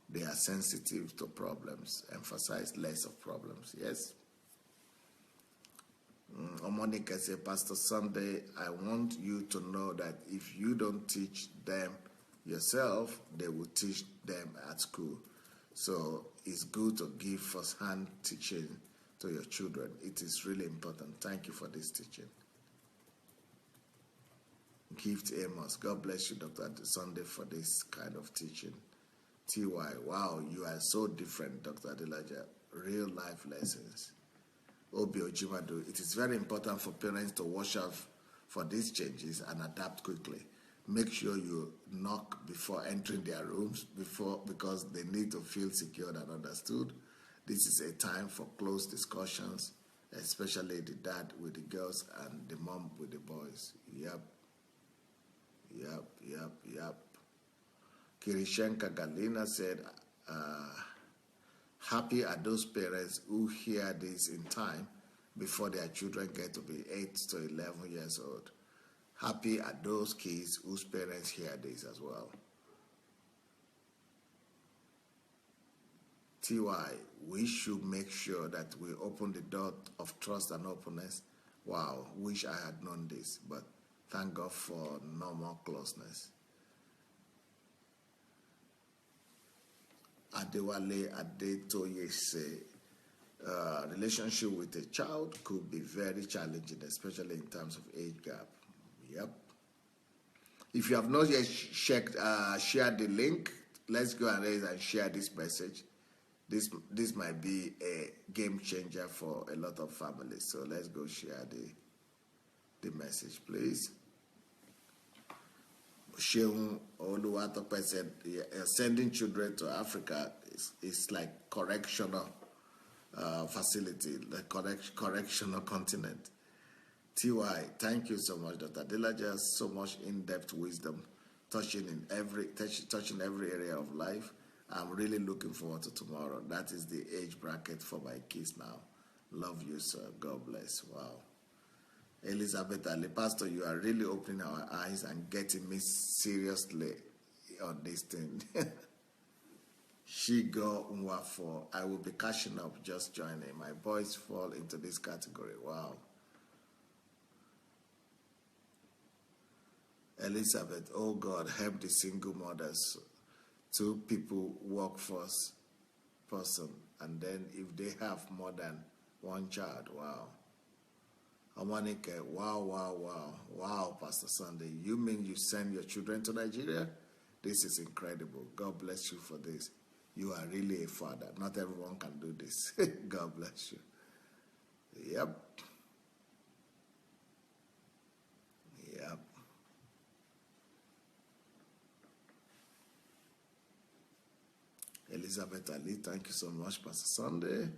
they are sensitive to problems, emphasize less of problems. Yes. Monica said, Pastor Sunday, I want you to know that if you don't teach them yourself, they will teach them at school. So it's good to give first-hand teaching to your children. It is really important. Thank you for this teaching. Gift Amos. God bless you, Dr. Sunday, for this kind of teaching. TY, wow, you are so different, Dr. Adelaja. Real life lessons. Obi Ojimado, it is very important for parents to watch out for these changes and adapt quickly. Make sure you knock before entering their rooms because they need to feel secured and understood. This is a time for close discussions, especially the dad with the girls and the mom with the boys. Yep. Kirishenka Galina said, happy are those parents who hear this in time before their children get to be 8 to 11 years old. Happy are those kids whose parents hear this as well. TY, we should make sure that we open the door of trust and openness. Wow, wish I had known this, but thank God for no more closeness. Adewale Adetoye say, relationship with a child could be very challenging, especially in terms of age gap. Yep. If you have not yet shared the link, let's go ahead and share this message. This might be a game changer for a lot of families. So let's go share the message, please. Sheung Oluwatope said, sending children to Africa is like correctional facility, like correctional continent. TY, thank you so much, Dr. Adelaja. Has so much in-depth wisdom, touching every area of life. I'm really looking forward to tomorrow. That is the age bracket for my kids now. Love you, sir. God bless. Wow. Elizabeth Ali, Pastor, you are really opening our eyes and getting me seriously on this thing. Shigo Nwafo, I will be cashing up, just joining. My boys fall into this category. Wow. Elizabeth, oh God, help the single mothers. 2 people workforce person, and then if they have more than 1 child, wow. Amanike, wow, Pastor Sunday. You mean you send your children to Nigeria? This is incredible. God bless you for this. You are really a father. Not everyone can do this. God bless you. Yep. Elizabeth Ali, thank you so much, Pastor Sunday.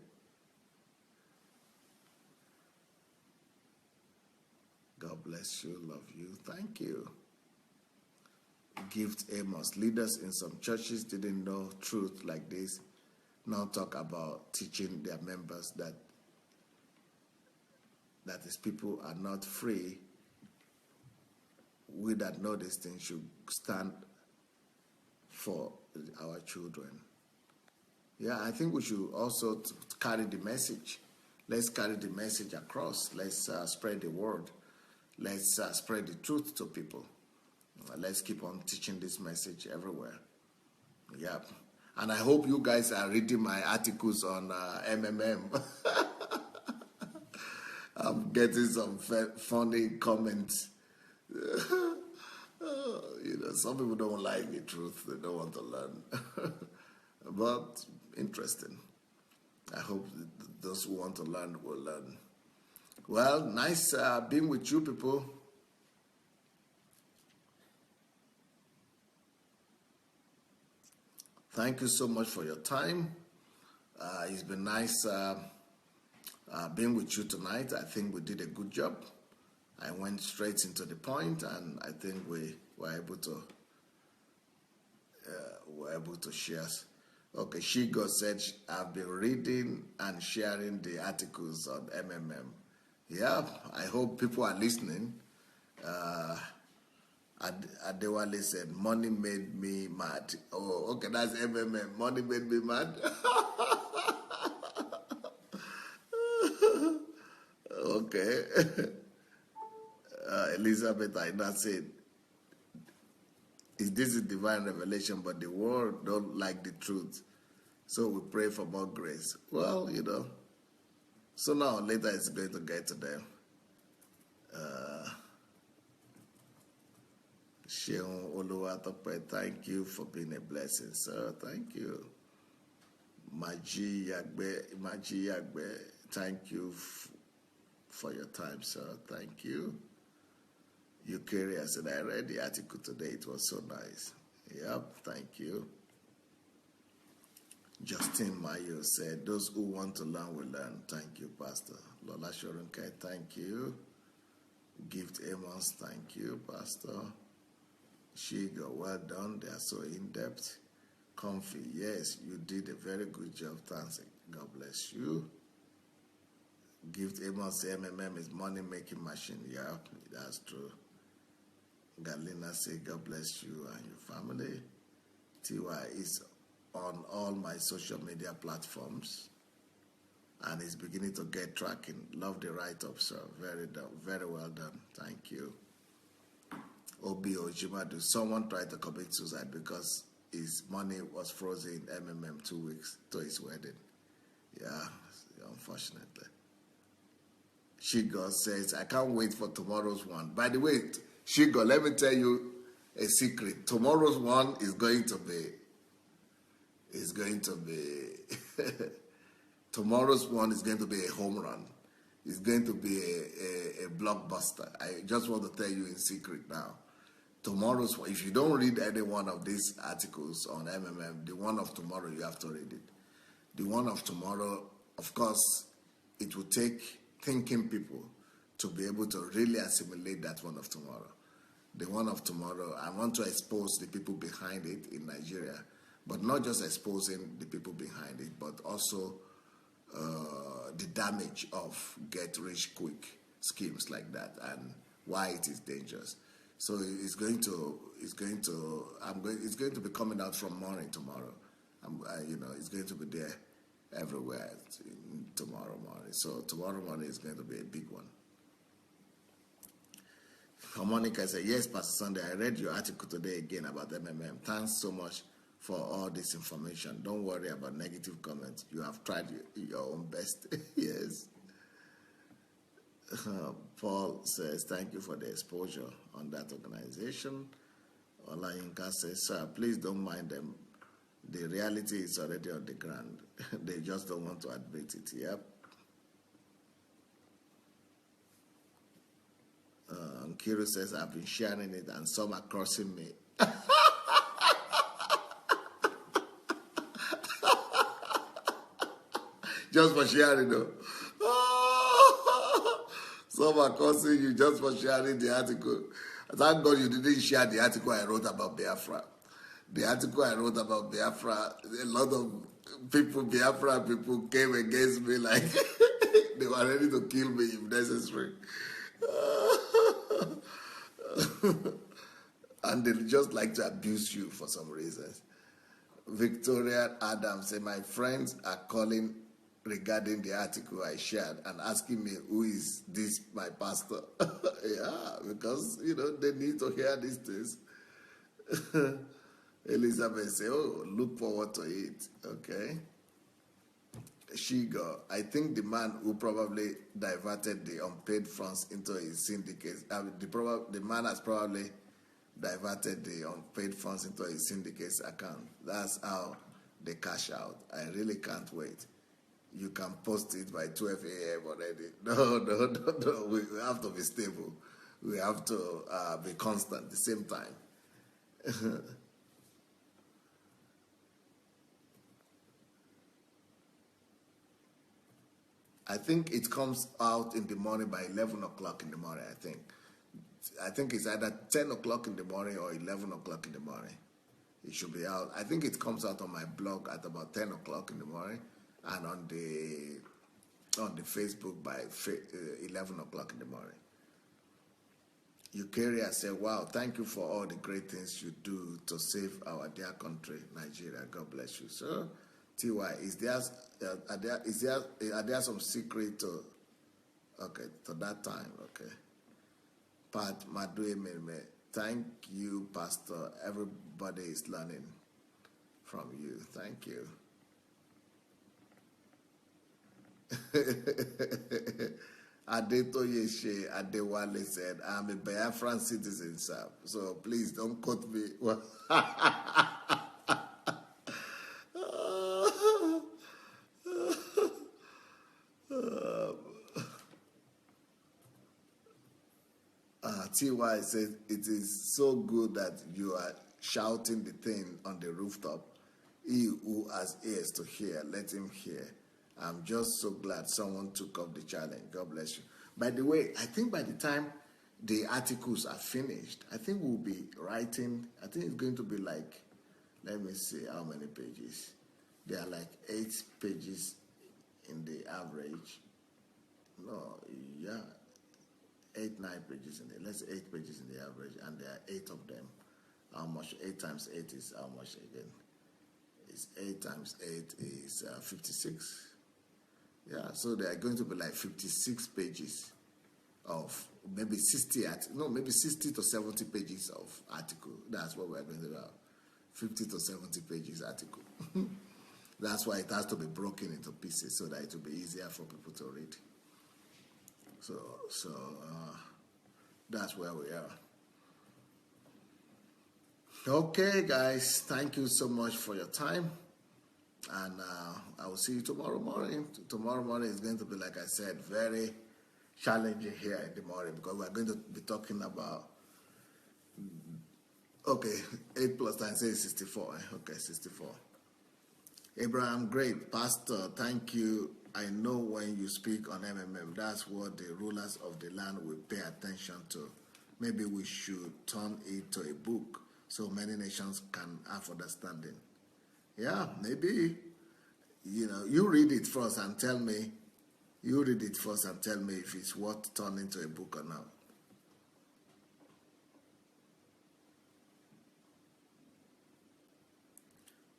God bless you, love you, thank you. Gift Amos, leaders in some churches didn't know truth like this. Now talk about teaching their members that is people are not free. We that know this thing should stand for our children. Yeah, I think we should also carry the message. Let's carry the message across. Let's spread the word. Let's spread the truth to people. Let's keep on teaching this message everywhere. Yeah. And I hope you guys are reading my articles on MMM. I'm getting some funny comments. Some people don't like the truth. They don't want to learn. But interesting. I hope those who want to learn will learn. Well, nice being with you people. Thank you so much for your time. It's been nice being with you tonight. I think we did a good job. I went straight into the point, and I think we were able to share. Okay, Shigo said, I've been reading and sharing the articles on MMM. Yeah, I hope people are listening. Adewale said, money made me mad. Oh, okay, that's MMM. Money made me mad. Okay. Elizabeth Aina said, this is divine revelation, but the world don't like the truth. So we pray for more grace. Well, sooner or later it's going to get to them. Sheon Oluwatope, thank you for being a blessing, sir. Thank you. Maji Yagbe, thank you for your time, sir. Thank you. Eukarya said, I read the article today. It was so nice. Yep, thank you. Justin Mayo said, those who want to learn will learn. Thank you, Pastor. Lola Shorunkai, thank you. Gift Amos, thank you, Pastor. Shigo, well done. They are so in-depth. Comfy, yes, you did a very good job. Thanks. God bless you. Gift Amos, MMM is money-making machine. Yeah, that's true. Galina said, God bless you and your family. TY is on all my social media platforms and is beginning to get tracking. Love the write-up, sir. Very well done. Thank you. Obi Ojimadu, someone tried to commit suicide because his money was frozen in MMM 2 weeks to his wedding. Yeah, unfortunately. Shigo says, I can't wait for tomorrow's one. By the way, Shigo, let me tell you a secret. Tomorrow's one is going to be tomorrow's one is going to be a home run. It's going to be a blockbuster. I just want to tell you in secret now. Tomorrow's one, if you don't read any one of these articles on MMM, the one of tomorrow, you have to read it. The one of tomorrow, of course, it will take thinking people to be able to really assimilate that one of tomorrow. The one of tomorrow, I want to expose the people behind it in Nigeria, but not just exposing the people behind it, but also the damage of get-rich-quick schemes like that and why it is dangerous. So it's going to be coming out from morning tomorrow. It's going to be there everywhere tomorrow morning. So tomorrow morning is going to be a big one. Monica said, yes, Pastor Sunday, I read your article today again about MMM. Thanks so much for all this information. Don't worry about negative comments. You have tried your own best. Yes. Paul says, thank you for the exposure on that organization. Olayinka says, sir, please don't mind them. The reality is already on the ground. They just don't want to admit it. Yep. Kiru says, I've been sharing it and some are crossing me. Just for sharing, though. Some are crossing you just for sharing the article. Thank God you didn't share the article I wrote about Biafra. The article I wrote about Biafra, a lot of Biafra people came against me like they were ready to kill me if necessary. And they just like to abuse you for some reasons. Victoria Adams said, my friends are calling regarding the article I shared and asking me, who is this, my pastor? Yeah, because, they need to hear these things. Elizabeth said, oh, look forward to it. Okay. Shigo, I think the man who probably diverted the unpaid funds into his syndicate, the man has probably diverted the unpaid funds into his syndicate's account. That's how they cash out. I really can't wait. You can post it by 12 a.m. already. No. We have to be stable. We have to be constant at the same time. I think it comes out in the morning by 11 o'clock in the morning, I think. I think it's either 10 o'clock in the morning or 11 o'clock in the morning. It should be out. I think it comes out on my blog at about 10 o'clock in the morning, and on the Facebook by 11 o'clock in the morning. Eukaria said, wow, thank you for all the great things you do to save our dear country, Nigeria. God bless you. So, TY, are there some secret to that time? Okay. Pat Maduememe, thank you, Pastor. Everybody is learning from you. Thank you. Adetoyeshe Adewale said, I'm a Biafran citizen, sir. So please don't quote me. TY says, it is so good that you are shouting the thing on the rooftop. He who has ears to hear, let him hear. I'm just so glad someone took up the challenge. God bless you. By the way, I think by the time the articles are finished, I think we'll be writing, I think it's going to be like, let me see how many pages. There are like 8 pages in the average. No, yeah. 8, 9 pages in there. Let's say 8 pages in the average, and there are 8 of them. How much? 8 times 8 is how much again? It's 8 times 8 is 56. Yeah, so there are going to be like 56 pages of maybe 60 to 70 pages of article. That's what we're going to have. 50 to 70 pages article. That's why it has to be broken into pieces so that it will be easier for people to read. So that's where we are. Okay, guys, thank you so much for your time. And I will see you tomorrow morning. Tomorrow morning is going to be, like I said, very challenging here in the morning because we're going to be talking about, 8 plus 9 is 64. Okay, 64. Abraham, great. Pastor, thank you. I know when you speak on MMM, that's what the rulers of the land will pay attention to. Maybe we should turn it to a book so many nations can have understanding. Yeah, maybe, you read it first and tell me. You read it first and tell me if it's worth turning into a book or not.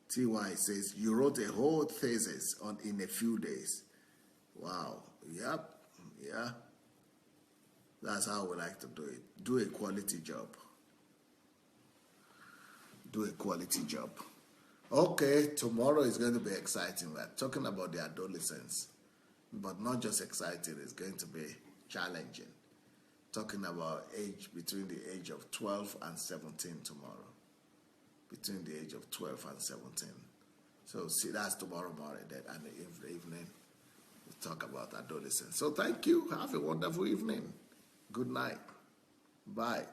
TY says, you wrote a whole thesis in a few days. Wow. Yep. Yeah. That's how we like to do it. Do a quality job. Do a quality job. Okay, tomorrow is going to be exciting. We're talking about the adolescents. But not just exciting, it's going to be challenging. Talking about between the age of 12 and 17 tomorrow. Between the age of 12 and 17. So see, that's tomorrow morning and in the evening we'll talk about adolescence. So thank you. Have a wonderful evening. Good night. Bye.